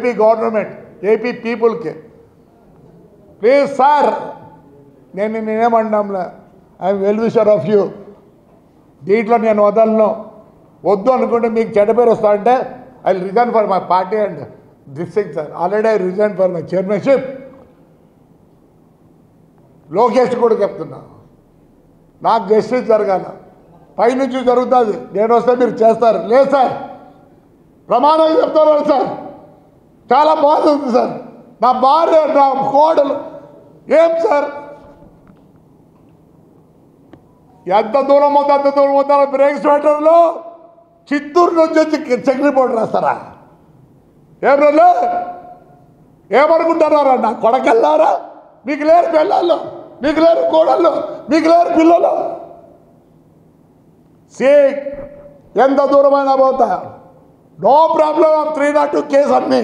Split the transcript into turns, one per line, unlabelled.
AP government AP పీపుల్కి please sir నేనేమన్నాంలే I'm well wisher of you దీంట్లో నేను వదలను వద్దు అనుకుంటే మీకు చెడ్డ పేరు వస్తా అంటే I resign for my party and this thing sir already I resign for my chairmanship Lokesh కూడా చెప్తున్నా నాకు జస్టిస్ జరగాల పైనుంచి జరుగుతుంది నేను వస్తే మీరు చేస్తారు లేదు సార్ ప్రమాణం చెప్తాను సార్ చాలా బాధ ఉంది సార్ నా భార్య నా కోడలు ఏం సార్ ఎంత దూరం అవుతా అంత దూరం అవుతా బ్రేక్ స్వెటర్లో చిత్తూరు నుంచి వచ్చి చెక్ రిపోర్ట్ రాస్తారా ఏమన్నా ఏమనుకుంటున్నారా నా కొడకెళ్ళారా మీకు లేరు పిల్లలు మీకు లేరు కోడళ్ళు మీకు లేరు పిల్లలు ఎంత దూరమైనా పోతా నో ప్రాబ్లం 302 కేసు అన్నీ